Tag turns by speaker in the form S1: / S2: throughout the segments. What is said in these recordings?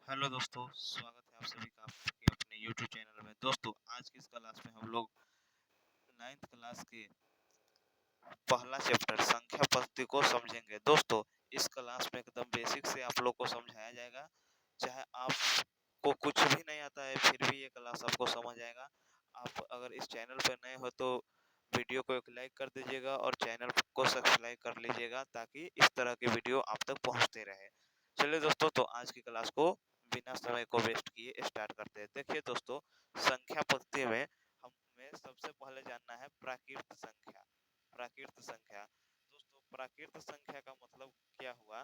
S1: Hello दोस्तों, स्वागत है आप सभी का आपके अपने YouTube चैनल में। दोस्तों, आज की इस क्लास में हम लोग 9th क्लास के पहला चैप्टर संख्या पद्धति को समझेंगे। दोस्तों, इस क्लास में एकदम बेसिक से आप लोग को समझाया जाएगा। चाहे आपको कुछ भी नहीं आता है फिर भी ये क्लास आपको समझ आएगा। आप अगर इस चैनल पर नए हो तो वीडियो को एक लाइक कर दीजिएगा और चैनल को सब्सक्राइब कर लीजिएगा ताकि इस तरह के वीडियो आप तक पहुंचते रहे। चलिए दोस्तों, तो आज की क्लास को बिना समय को वेस्ट किए स्टार्ट करते हैं। देखिए दोस्तों, संख्या पद्धति में हमें सबसे पहले जानना है प्राकृत संख्या। प्राकृत संख्या दोस्तों, प्राकृत संख्या का मतलब क्या हुआ?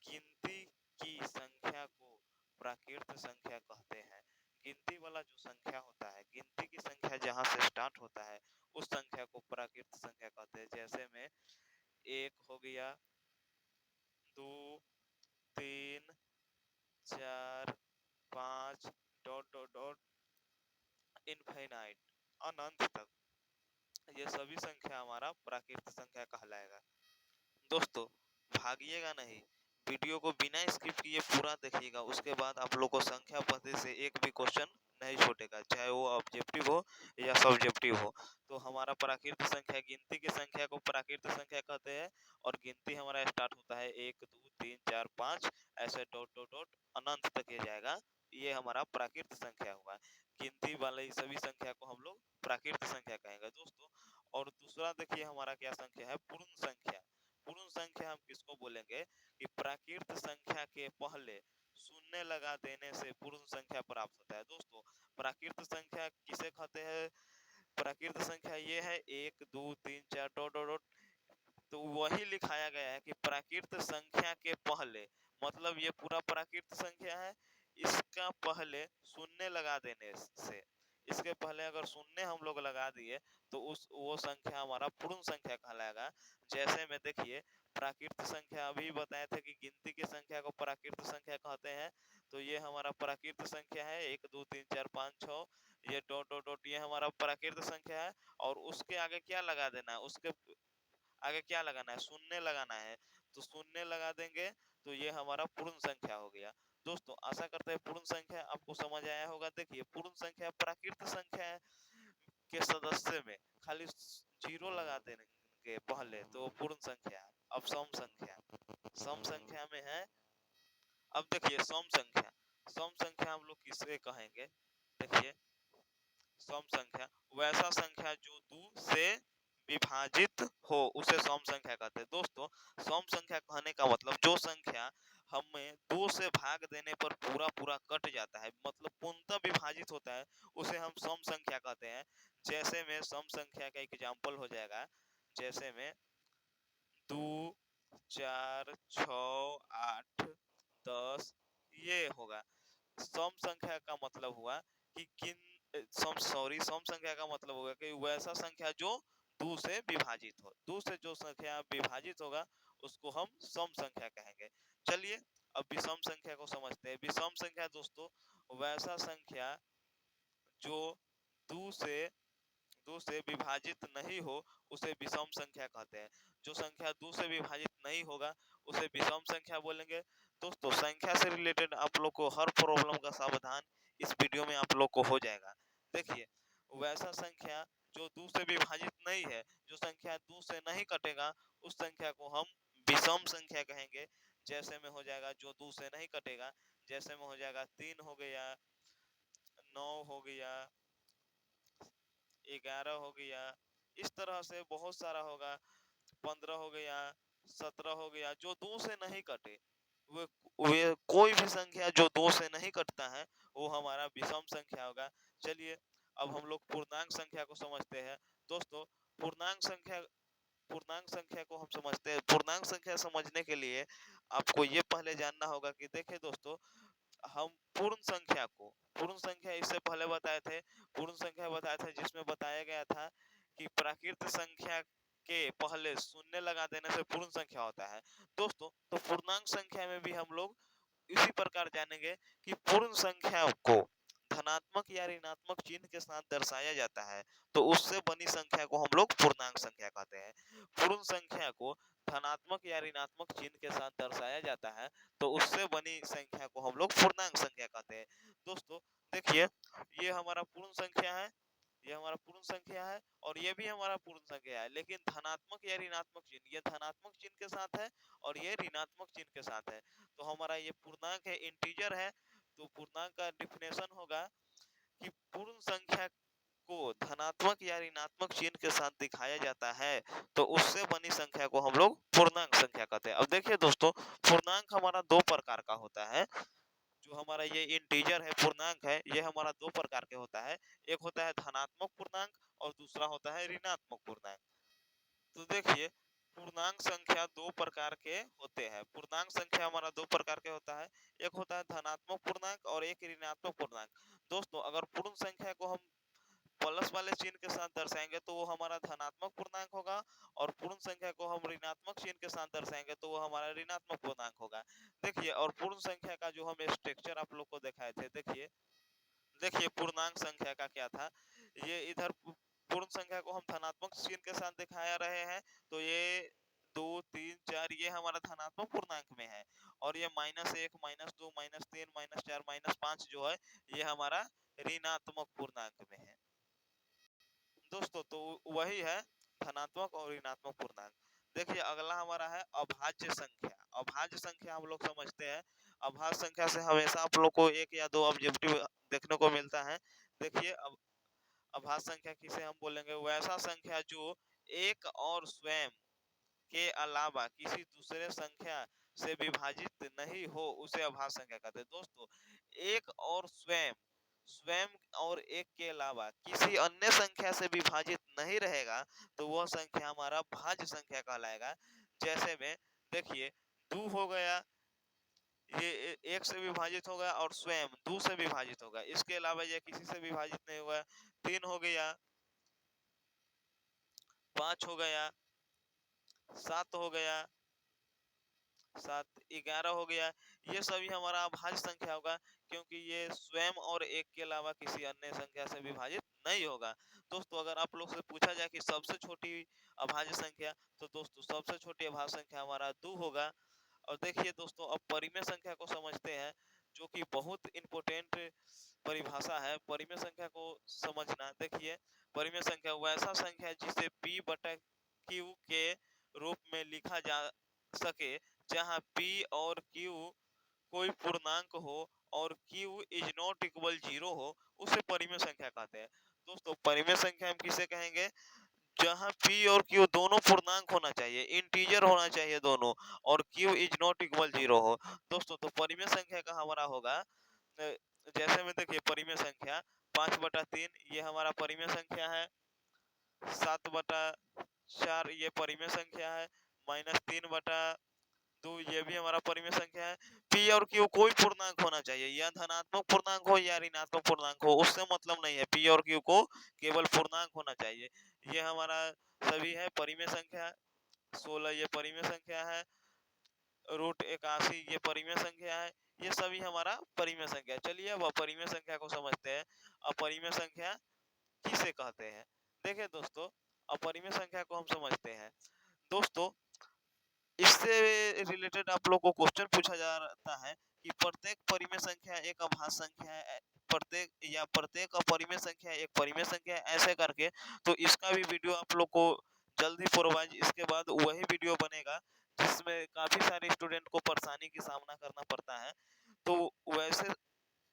S1: गिनती की संख्या को प्राकृत संख्या कहते हैं। गिनती वाला जो संख्या होता है, गिनती की संख्या जहाँ से स्टार्ट होता है उस संख्या को प्राकृत संख्या कहते हैं। जैसे में एक हो गया, दो, तीन, चार, पाँच, डॉट डॉट डॉट, इनफाइनाइट, अनंत तक, ये सभी संख्या हमारा प्राकृत संख्या कहलाएगा। दोस्तों, भागिएगा नहीं, वीडियो को बिना स्किप किए पूरा देखिएगा। उसके बाद आप लोग को संख्या पद्धति से एक भी क्वेश्चन नहीं छूटेगा, चाहे वो ऑब्जेक्टिव हो या सब्जेक्टिव हो। तो हमारा प्राकृत संख्या, गिनती की संख्या को प्राकृत संख्या कहते हैं। और गिनती हमारा स्टार्ट होता है 1 2 3 4 5, ऐसे डॉट डॉट डॉट अनंत तक ये जाएगा। ये हमारा प्राकृत संख्या हुआ। गिनती वाले सभी संख्या को हम लोग प्राकृत संख्या कहेंगे दोस्तों। और दूसरा देखिए हमारा क्या संख्या है, पूर्ण संख्या। पूर्ण संख्या हम किसको बोलेंगे कि प्राकृत संख्या के पहले शून्य लगा देने से पूर्ण संख्या प्राप्त होता है। दोस्तों, प्राकृत संख्या किसे कहते हैं? प्राकृत संख्या ये है 1 2 3 4 डॉट डॉट डॉट। तो वही लिखाया गया है कि प्राकृत संख्या के पहले, मतलब ये पूरा प्राकृत संख्या है, इसका पहले शून्य लगा देने से, इसके पहले अगर शून्य हम लोग लगा दिए तो वो संख्या हमारा पूर्ण संख्या कहलाएगा। जैसे में देखिए, प्राकृत संख्या अभी बताए थे कि गिनती की संख्या को प्राकृत संख्या कहते हैं। तो ये हमारा प्राकृत संख्या है 1 2 3 4 5 6, ये डॉट डॉट डॉट, ये हमारा प्राकृत संख्या है। और उसके आगे क्या लगा देना है, उसके आगे क्या लगाना है, शून्य लगाना है। तो शून्य लगा देंगे तो ये हमारा पूर्ण संख्या हो गया। दोस्तों, आशा करते हैं पूर्ण संख्या आपको समझ आया होगा। देखिए, पूर्ण संख्या प्राकृत संख्या के सदस्य में खाली जीरो लगा देंगे पहले तो पूर्ण संख्या। अब सम संख्या, सम संख्या में है, अब देखिए सम संख्या, सम संख्या हम लोग किसे कहेंगे? देखिए, सम संख्या वैसा संख्या जो 2 से विभाजित हो उसे सम संख्या कहते हैं। दोस्तों, सम संख्या कहने का मतलब जो संख्या हमें 2 से भाग देने पर पूरा पूरा कट जाता है, मतलब पूर्णतः विभाजित होता है, उसे हम सम संख्या कहते हैं। जैसे में सम संख्या का एग्जांपल हो जाएगा, जैसे में 2 4 6 8 10, ये होगा। सम संख्या का मतलब हुआ कि सम संख्या का मतलब होगा कि वैसा संख्या जो 2 से विभाजित हो, 2 से जो संख्या विभाजित होगा उसको हम सम संख्या कहेंगे। चलिए, अब विषम संख्या को समझते हैं। विषम संख्या दोस्तों वैसा संख्या जो 2 से 2 से विभाजित नहीं हो उसे विषम संख्या कहते हैं। जो संख्या 2 से विभाजित नहीं होगा उसे विषम संख्या बोलेंगे। दोस्तों, संख्या से रिलेटेड आप लोग को हर प्रॉब्लम का समाधान इस वीडियो में आप लोग को हो जाएगा। देखिए, वैसा संख्या जो 2 से विभाजित नहीं है, जो संख्या 2 से नहीं कटेगा, उस संख्या को हम विषम संख्या कहेंगे। जैसे में हो जाएगा जो 2 से नहीं कटेगा, जैसे में हो जाएगा 3 हो गया, 9 हो गया, 11 हो गया, इस तरह से बहुत सारा होगा, 15 हो गया, 17 हो गया, जो 2 से नहीं कटे। वे वे कोई भी संख्या जो 2 से नहीं कटता है वो हमारा विषम संख्या होगा। चलिए, अब हम लोग पूर्णांक संख्या को समझते हैं। दोस्तों, पूर्णांक संख्या, पूर्णांक संख्या को हम समझते हैं। पूर्णांक संख्या समझने के लिए आपको ये पहले जानना होगा कि देखिए दोस्तों, हम पूर्ण संख्या को, पूर्ण संख्या इससे पहले बताए थे, पूर्ण संख्या बताए थे जिसमें बताया गया था कि प्राकृत संख्या के पहले शून्य लगा देने से पूर्ण संख्या होता है। दोस्तों, तो पूर्णांक संख्या में भी हम लोग इसी प्रकार जानेंगे कि पूर्ण संख्या को धनात्मक या ऋणात्मक चिन्ह के साथ दर्शाया जाता है तो उससे बनी संख्या को हम लोग पूर्णांक संख्या कहते हैं। पूर्ण संख्या को धनात्मक या ऋणात्मक चिन्ह के साथ दर्शाया जाता है तो उससे बनी संख्या को हम लोग पूर्णांक संख्या ये हमारा पूर्ण संख्या है, ये हमारा पूर्ण संख्या है और ये भी हमारा पूर्ण संख्या है, लेकिन धनात्मक या ऋणात्मक चिन्ह, ये धनात्मक चिन्ह के साथ है और ये ऋणात्मक चिन्ह के साथ है। तो हमारा ये पूर्णांक है, इंटीजर है। तो पूर्णांक का डिफिनेशन होगा कि पूर्ण संख्या को धनात्मक या ऋणात्मक चिन्ह के साथ दिखाया जाता है तो उससे बनी संख्या को हम लोग पूर्णांक संख्या कहते हैं। अब देखिए दोस्तों, पूर्णांक हमारा दो प्रकार का होता है। जो हमारा ये इंटीजर है, पूर्णांक है, ये हमारा दो प्रकार के होता है। एक होता है धनात्मक पूर्णांक और दूसरा होता है ऋणात्मक पूर्णांक। तो देखिए, पूर्णांक संख्या दो प्रकार के होते हैं। पूर्णांक संख्या हमारा दो प्रकार के होता है, एक होता है धनात्मक पूर्णांक और एक ऋणात्मक पूर्णांक। दोस्तों, अगर पूर्ण संख्या को हम प्लस वाले चिन्ह के साथ दर्शाएंगे तो वो हमारा धनात्मक पूर्णांक होगा और पूर्ण संख्या को हम ऋणात्मक चिन्ह के साथ दर्शाएंगे तो वो हमारा ऋणात्मक पूर्णांक होगा। देखिए, और पूर्ण संख्या का जो हम स्ट्रक्चर आप लोग को दिखाए थे, देखिए देखिए पूर्णांक संख्या का क्या था। ये इधर पूर्ण संख्या को हम धनात्मक चिन्ह के साथ दिखाया रहे हैं, तो ये 2 3 4 ये हमारा धनात्मक पूर्णांक में है और ये -1 -2 -3 -4 -5 जो है ये हमारा ऋणात्मक पूर्णांक में है। दोस्तों, तो वही है धनात्मक और ऋणात्मक पूर्णांक। देखिए, अगला हमारा है अभाज्य संख्या। अभाज्य संख्या हम लोग समझते हैं। अभाज्य संख्या से हमेशा आप लोग को एक या दो ऑब्जेक्टिव देखने को मिलता है। देखिए, अब अभाज्य संख्या किसे हम बोलेंगे, वैसा संख्या जो एक और स्वयं के अलावा किसी दूसरे संख्या से विभाजित नहीं हो उसे अभाज्य संख्या कहते हैं। दोस्तों, एक और स्वयं स्वयं और एक के अलावा किसी अन्य संख्या से विभाजित नहीं रहेगा तो वह संख्या हमारा भाज्य संख्या कहलाएगा। जैसे में देखिए, 2 हो गया, ये एक से विभाजित होगा और स्वयं 2 से विभाजित होगा, इसके अलावा ये किसी से विभाजित नहीं होगा। 3 हो गया, 5 हो गया, 7 हो गया, 7 11 हो गया। ये सभी हमारा अभाज्य संख्या होगा क्योंकि ये स्वयं और एक के अलावा किसी अन्य संख्या से विभाजित नहीं होगा। दोस्तों, अगर आप लोग से पूछा जाए कि सबसे छोटी अभाज्य संख्या, तो दोस्तों सबसे छोटी अभाज्य संख्या हमारा 2 होगा। और देखिए दोस्तों, अब परिमेय संख्या को समझते हैं, जो कि बहुत इंपॉर्टेंट परिभाषा है परिमेय संख्या को समझना। देखिए, परिमेय संख्या वैसा संख्या है जिसे p बटा q के रूप में लिखा जा सके जहां p और q कोई पूर्णांक हो और q इज नॉट इक्वल 0 हो, उसे परिमेय संख्या कहते हैं। दोस्तों, परिमेय संख्या हम किसे कहेंगे, जहां p और q दोनों पूर्णांक होना चाहिए, इंटीजर होना चाहिए दोनों, और q इज नॉट इक्वल 0 हो। दोस्तों, तो परिमेय संख्या का हमारा होगा, जैसे में देखिए परिमेय संख्या 5/3 ये हमारा परिमेय संख्या है, 7/4 ये परिमेय संख्या है, -3/2 ये भी हमारा परिमेय संख्या है। p और q कोई पूर्णांक होना चाहिए, या धनात्मक पूर्णांक हो या ऋणात्मक पूर्णांक हो, उससे मतलब नहीं है। p और q को केवल पूर्णांक होना चाहिए। ये हमारा सभी है परिमेय संख्या। 16 ये परिमेय संख्या है, √81 ये परिमेय संख्या है। ये सभी हमारा परिमेय संख्या। चलिए अब अपरिमेय संख्या को समझते हैं। अपरिमेय संख्या किसे कहते हैं, देखिए दोस्तों, अपरिमेय संख्या को हम समझते हैं। दोस्तों, इससे रिलेटेड आप लोग को क्वेश्चन पूछा जाता है कि प्रत्येक परिमेय संख्या एक अभाज्य संख्या है, प्रत्येक अपरिमेय संख्या एक परिमेय संख्या है, ऐसे करके। तो इसका भी वीडियो आप लोग को जल्द ही प्रोवाइड, इसके बाद वही वीडियो बनेगा जिसमें काफी सारे स्टूडेंट को परेशानी की सामना करना पड़ता है। तो वैसे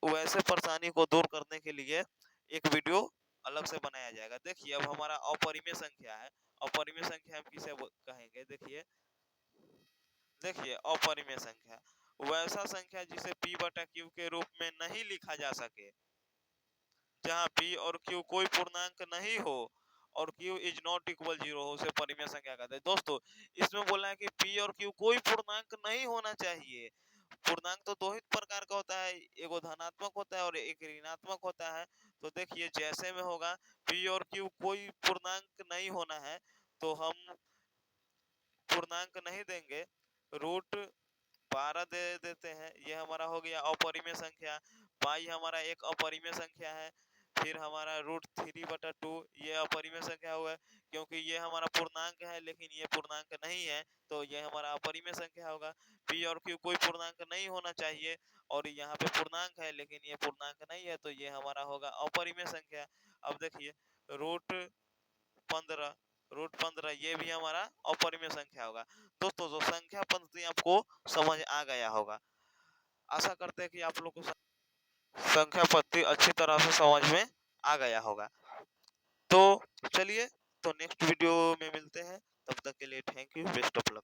S1: वैसे परेशानी को दूर करने के लिए एक वीडियो अलग से बनाया जाएगा। देखिए, अब हमारा अपरिमेय संख्या है। अपरिमेय संख्या हम किसे कहेंगे, देखिए देखिए अपरिमेय संख्या वैसा संख्या जिसे p बटा q के रूप में नहीं लिखा जा सके, जहां p और q कोई पूर्णांक नहीं हो और q इज नॉट इक्वल 0 हो, उसे परिमेय संख्या कहते हैं। दोस्तों, इसमें बोला है कि p और q कोई पूर्णांक नहीं होना चाहिए। पूर्णांक तो दो ही प्रकार का होता है, एगो धनात्मक होता है और एक ऋणात्मक होता है। तो देखिए, जैसे में होगा p और q कोई पूर्णांक नहीं होना है तो हम पूर्णांक नहीं देंगे, √12 दे देते हैं। ये हमारा हो गया अपरिमेय संख्या। पाई हमारा एक अपरिमेय संख्या है। फिर हमारा √3/2 ये अपरिमेय संख्या हुआ, क्योंकि ये हमारा पूर्णांक है लेकिन ये पूर्णांक नहीं है, तो ये हमारा अपरिमेय संख्या होगा। p और q कोई पूर्णांक नहीं होना चाहिए और यहाँ पे पूर्णांक है, लेकिन ये पूर्णांक नहीं है, तो ये हमारा होगा अपरिमेय संख्या। अब देखिए रूट 15, ये भी हमारा अपरिमेय संख्या होगा। दोस्तों जो संख्या पद्धति आपको समझ आ गया होगा, आशा करते हैं कि आप लोग को संख्या पद्धति अच्छी तरह से समझ में आ गया होगा। तो चलिए, तो नेक्स्ट वीडियो में मिलते हैं, तब तक के लिए thank you, best of luck.